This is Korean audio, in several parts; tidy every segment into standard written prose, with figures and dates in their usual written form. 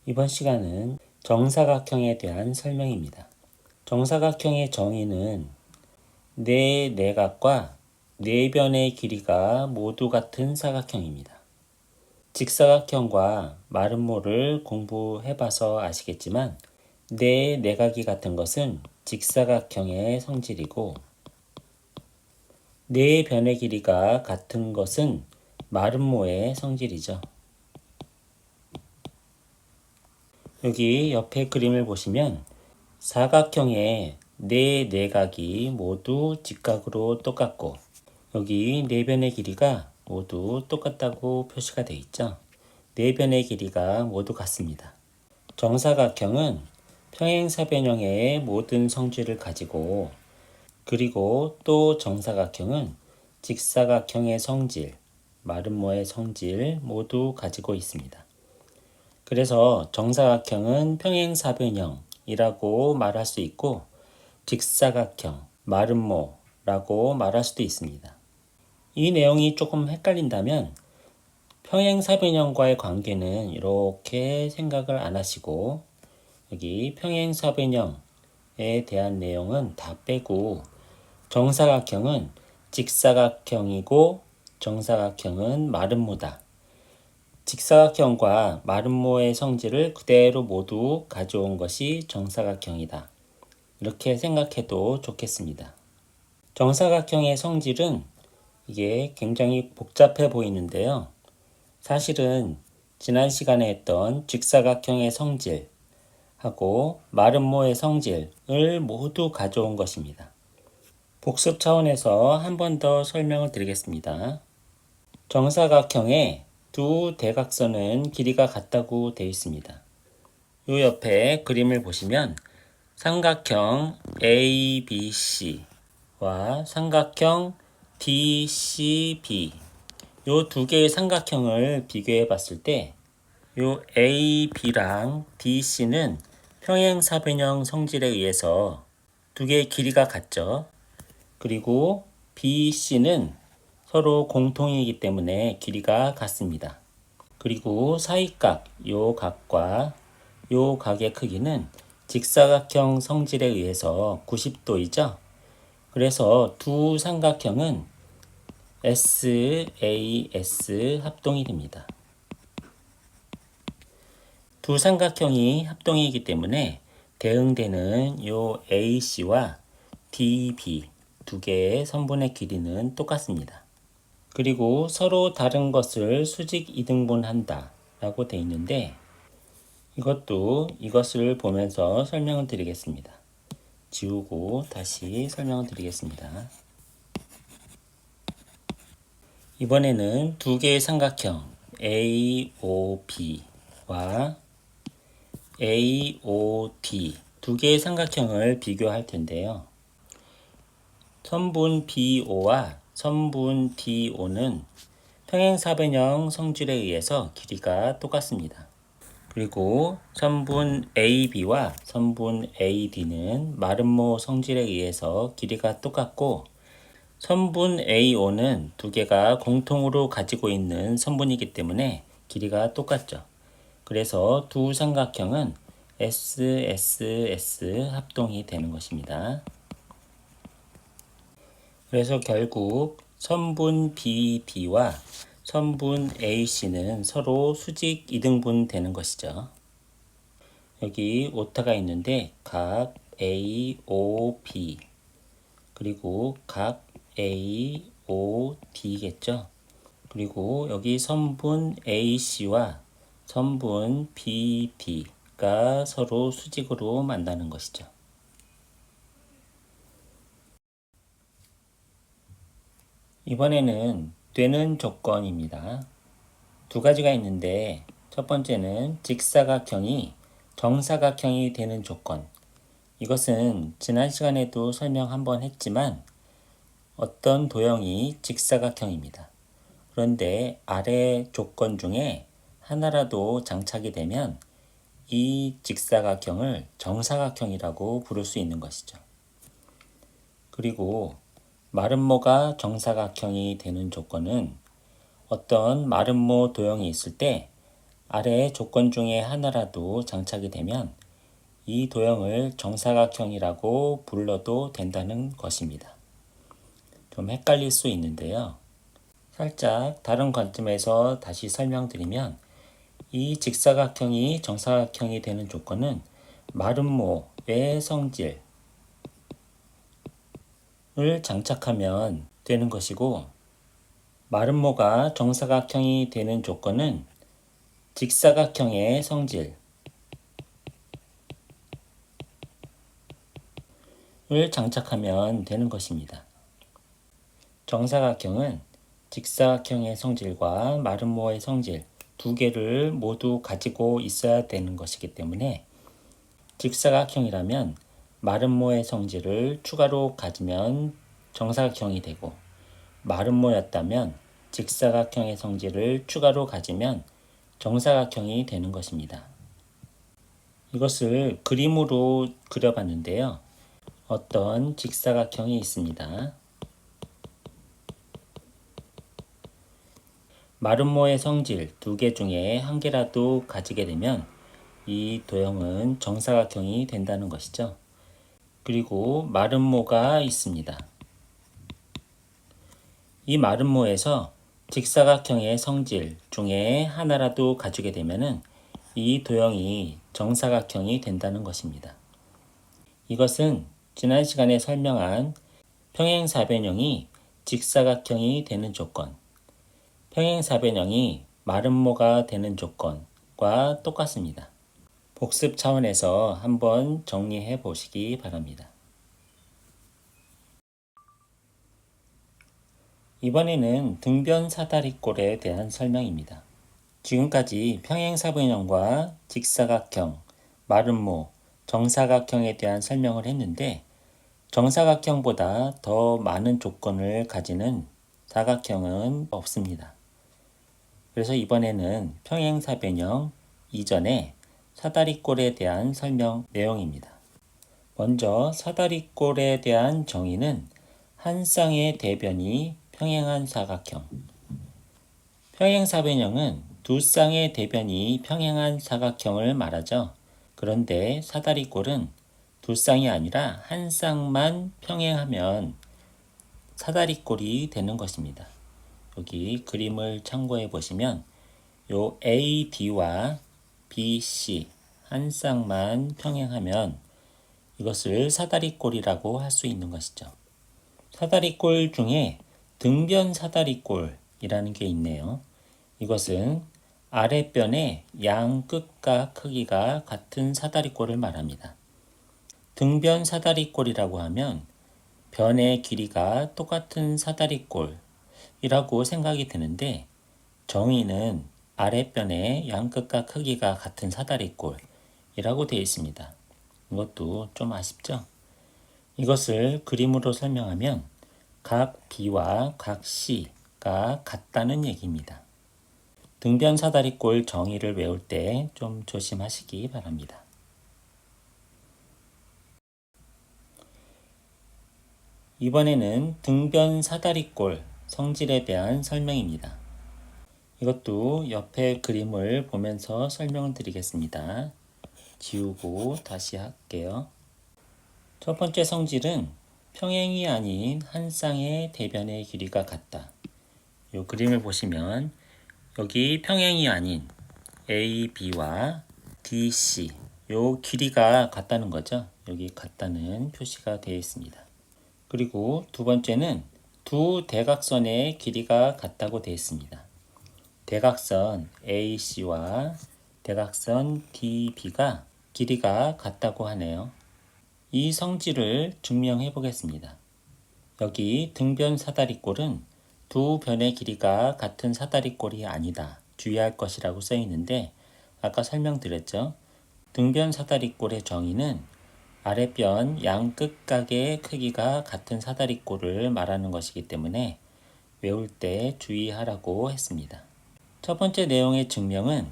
이번 시간은 정사각형에 대한 설명입니다. 정사각형의 정의는 네 내각과 네 변의 길이가 모두 같은 사각형입니다. 직사각형과 마름모를 공부해봐서 아시겠지만 네 내각이 같은 것은 직사각형의 성질이고 네 변의 길이가 같은 것은 마름모의 성질이죠. 여기 옆에 그림을 보시면 사각형의 네 내각이 모두 직각으로 똑같고 여기 네 변의 길이가 모두 똑같다고 표시가 되어 있죠. 네 변의 길이가 모두 같습니다. 정사각형은 평행사변형의 모든 성질을 가지고 그리고 또 정사각형은 직사각형의 성질, 마름모의 성질 모두 가지고 있습니다. 그래서 정사각형은 평행사변형이라고 말할 수 있고 직사각형, 마름모라고 말할 수도 있습니다. 이 내용이 조금 헷갈린다면 평행사변형과의 관계는 이렇게 생각을 안 하시고 여기 평행사변형에 대한 내용은 다 빼고 정사각형은 직사각형이고 정사각형은 마름모다. 직사각형과 마름모의 성질을 그대로 모두 가져온 것이 정사각형이다. 이렇게 생각해도 좋겠습니다. 정사각형의 성질은 이게 굉장히 복잡해 보이는데요. 사실은 지난 시간에 했던 직사각형의 성질하고 마름모의 성질을 모두 가져온 것입니다. 복습 차원에서 한 번 더 설명을 드리겠습니다. 정사각형의 두 대각선은 길이가 같다고 되어 있습니다. 이 옆에 그림을 보시면 삼각형 ABC와 삼각형 DCB 이 두 개의 삼각형을 비교해 봤을 때 이 AB랑 DC는 평행사변형 성질에 의해서 두 개의 길이가 같죠. 그리고 BC는 서로 공통이기 때문에 길이가 같습니다. 그리고 사이각, 요 각과 요 각의 크기는 직사각형 성질에 의해서 90도이죠. 그래서 두 삼각형은 SAS 합동이 됩니다. 두 삼각형이 합동이기 때문에 대응되는 요 AC와 DB 두 개의 선분의 길이는 똑같습니다. 그리고 서로 다른 것을 수직 이등분한다 라고 되어 있는데 이것도 이것을 보면서 설명을 드리겠습니다. 지우고 다시 설명을 드리겠습니다. 이번에는 두 개의 삼각형 AOB와 AOD 두 개의 삼각형을 비교할 텐데요. 선분 BO와 선분 DO는 평행사변형 성질에 의해서 길이가 똑같습니다. 그리고 선분 AB와 선분 AD는 마름모 성질에 의해서 길이가 똑같고 선분 AO는 두 개가 공통으로 가지고 있는 선분이기 때문에 길이가 똑같죠. 그래서 두 삼각형은 SSS 합동이 되는 것입니다. 그래서 결국 선분 BD와 선분 AC는 서로 수직 이등분 되는 것이죠. 여기 오타가 있는데 각 AOB 그리고 각 AOD겠죠. 그리고 여기 선분 AC와 선분 BD가 서로 수직으로 만나는 것이죠. 이번에는 되는 조건입니다. 두 가지가 있는데 첫 번째는 직사각형이 정사각형이 되는 조건. 이것은 지난 시간에도 설명 한번 했지만 어떤 도형이 직사각형입니다. 그런데 아래 조건 중에 하나라도 장착이 되면 이 직사각형을 정사각형이라고 부를 수 있는 것이죠. 그리고 마름모가 정사각형이 되는 조건은 어떤 마름모 도형이 있을 때 아래 조건 중에 하나라도 장착이 되면 이 도형을 정사각형이라고 불러도 된다는 것입니다. 좀 헷갈릴 수 있는데요. 살짝 다른 관점에서 다시 설명드리면 이 직사각형이 정사각형이 되는 조건은 마름모의 성질을 장착하면 되는 것이고, 마름모가 정사각형이 되는 조건은 직사각형의 성질을 장착하면 되는 것입니다. 정사각형은 직사각형의 성질과 마름모의 성질 두 개를 모두 가지고 있어야 되는 것이기 때문에 직사각형이라면 마름모의 성질을 추가로 가지면 정사각형이 되고, 마름모였다면 직사각형의 성질을 추가로 가지면 정사각형이 되는 것입니다. 이것을 그림으로 그려봤는데요. 어떤 직사각형이 있습니다. 마름모의 성질 두 개 중에 한 개라도 가지게 되면 이 도형은 정사각형이 된다는 것이죠. 그리고 마름모가 있습니다. 이 마름모에서 직사각형의 성질 중에 하나라도 가지게 되면 이 도형이 정사각형이 된다는 것입니다. 이것은 지난 시간에 설명한 평행사변형이 직사각형이 되는 조건, 평행사변형이 마름모가 되는 조건과 똑같습니다. 복습 차원에서 한번 정리해 보시기 바랍니다. 이번에는 등변 사다리꼴에 대한 설명입니다. 지금까지 평행사변형과 직사각형, 마름모, 정사각형에 대한 설명을 했는데, 정사각형보다 더 많은 조건을 가지는 사각형은 없습니다. 그래서 이번에는 평행사변형 이전에 사다리꼴에 대한 설명 내용입니다. 먼저 사다리꼴에 대한 정의는 한 쌍의 대변이 평행한 사각형. 평행사변형은 두 쌍의 대변이 평행한 사각형을 말하죠. 그런데 사다리꼴은 두 쌍이 아니라 한 쌍만 평행하면 사다리꼴이 되는 것입니다. 여기 그림을 참고해 보시면 요 AD와 BC 한 쌍만 평행하면 이것을 사다리꼴이라고 할 수 있는 것이죠. 사다리꼴 중에 등변 사다리꼴이라는 게 있네요. 이것은 아랫변의 양 끝과 크기가 같은 사다리꼴을 말합니다. 등변 사다리꼴이라고 하면 변의 길이가 똑같은 사다리꼴이라고 생각이 드는데, 정의는 아랫변의 양 끝과 크기가 같은 사다리꼴이라고 되어 있습니다. 이것도 좀 아쉽죠? 이것을 그림으로 설명하면 각 B와 각 C가 같다는 얘기입니다. 등변 사다리꼴 정의를 외울 때 좀 조심하시기 바랍니다. 이번에는 등변 사다리꼴 성질에 대한 설명입니다. 이것도 옆에 그림을 보면서 설명을 드리겠습니다. 지우고 다시 할게요. 첫 번째 성질은 평행이 아닌 한 쌍의 대변의 길이가 같다. 이 그림을 보시면 여기 평행이 아닌 A, B와 D, C 이 길이가 같다는 거죠. 여기 같다는 표시가 되어 있습니다. 그리고 두 번째는 두 대각선의 길이가 같다고 되어 있습니다. 대각선 AC와 대각선 DB가 길이가 같다고 하네요. 이 성질을 증명해 보겠습니다. 여기 등변 사다리꼴은 두 변의 길이가 같은 사다리꼴이 아니다. 주의할 것이라고 써 있는데, 아까 설명드렸죠. 등변 사다리꼴의 정의는 아랫변 양 끝각의 크기가 같은 사다리꼴을 말하는 것이기 때문에 외울 때 주의하라고 했습니다. 첫 번째 내용의 증명은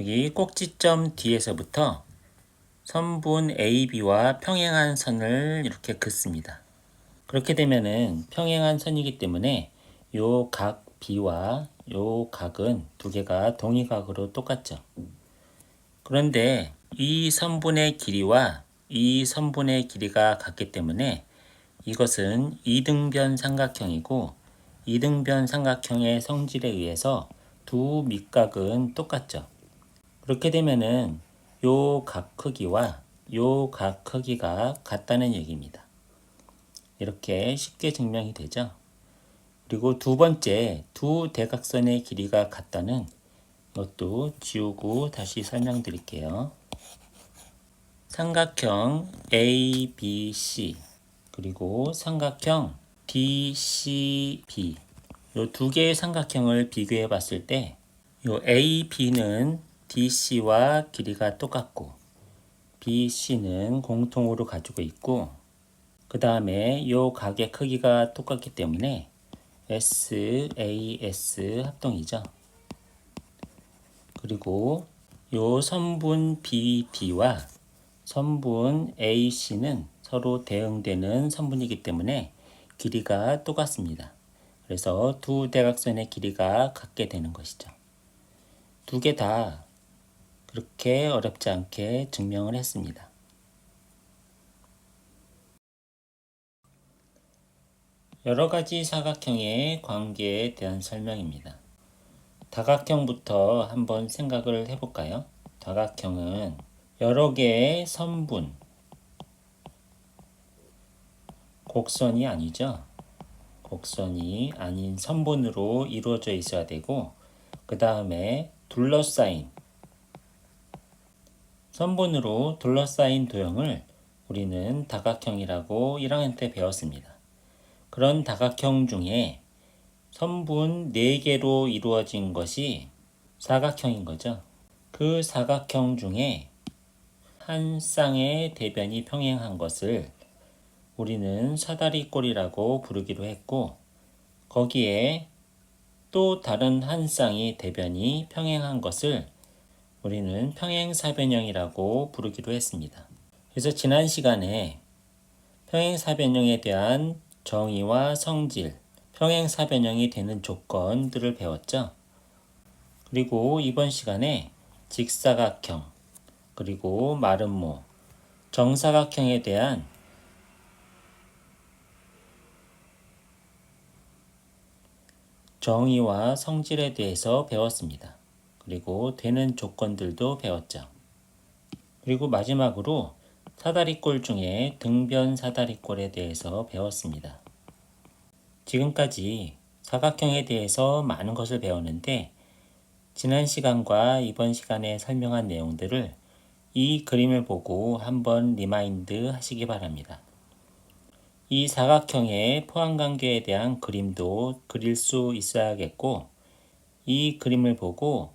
여기 꼭지점 뒤에서부터 선분 AB와 평행한 선을 이렇게 긋습니다. 그렇게 되면은 평행한 선이기 때문에 요 각 B와 요 각은 두 개가 동의각으로 똑같죠. 그런데 이 선분의 길이와 이 선분의 길이가 같기 때문에 이것은 이등변 삼각형이고, 이등변 삼각형의 성질에 의해서 두 밑각은 똑같죠. 그렇게 되면은 요 각 크기와 요 각 크기가 같다는 얘기입니다. 이렇게 쉽게 증명이 되죠. 그리고 두 번째, 두 대각선의 길이가 같다는 이것도 지우고 다시 설명드릴게요. 삼각형 ABC 그리고 삼각형 DCB, 이 두 개의 삼각형을 비교해 봤을 때 이 AB는 DC와 길이가 똑같고 BC는 공통으로 가지고 있고, 그 다음에 이 각의 크기가 똑같기 때문에 SAS 합동이죠. 그리고 이 선분 BD와 선분 AC는 서로 대응되는 선분이기 때문에 길이가 똑같습니다. 그래서 두 대각선의 길이가 같게 되는 것이죠. 두 개 다 그렇게 어렵지 않게 증명을 했습니다. 여러 가지 사각형의 관계에 대한 설명입니다. 다각형부터 한번 생각을 해볼까요? 다각형은 여러 개의 선분, 곡선이 아니죠. 곡선이 아닌 선분으로 이루어져 있어야 되고, 그 다음에 둘러싸인, 선분으로 둘러싸인 도형을 우리는 다각형이라고 1학년 때 배웠습니다. 그런 다각형 중에 선분 4개로 이루어진 것이 사각형인 거죠. 그 사각형 중에 한 쌍의 대변이 평행한 것을 우리는 사다리꼴이라고 부르기로 했고, 거기에 또 다른 한 쌍의 대변이 평행한 것을 우리는 평행사변형이라고 부르기로 했습니다. 그래서 지난 시간에 평행사변형에 대한 정의와 성질, 평행사변형이 되는 조건들을 배웠죠. 그리고 이번 시간에 직사각형, 그리고 마름모, 정사각형에 대한 정의와 성질에 대해서 배웠습니다. 그리고 되는 조건들도 배웠죠. 그리고 마지막으로 사다리꼴 중에 등변 사다리꼴에 대해서 배웠습니다. 지금까지 사각형에 대해서 많은 것을 배웠는데, 지난 시간과 이번 시간에 설명한 내용들을 이 그림을 보고 한번 리마인드 하시기 바랍니다. 이 사각형의 포함관계에 대한 그림도 그릴 수 있어야겠고, 이 그림을 보고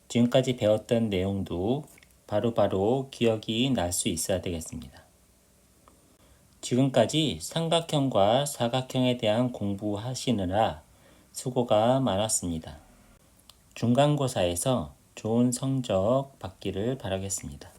지금까지 배웠던 내용도 바로바로 기억이 날 수 있어야 되겠습니다. 지금까지 삼각형과 사각형에 대한 공부하시느라 수고가 많았습니다. 중간고사에서 좋은 성적 받기를 바라겠습니다.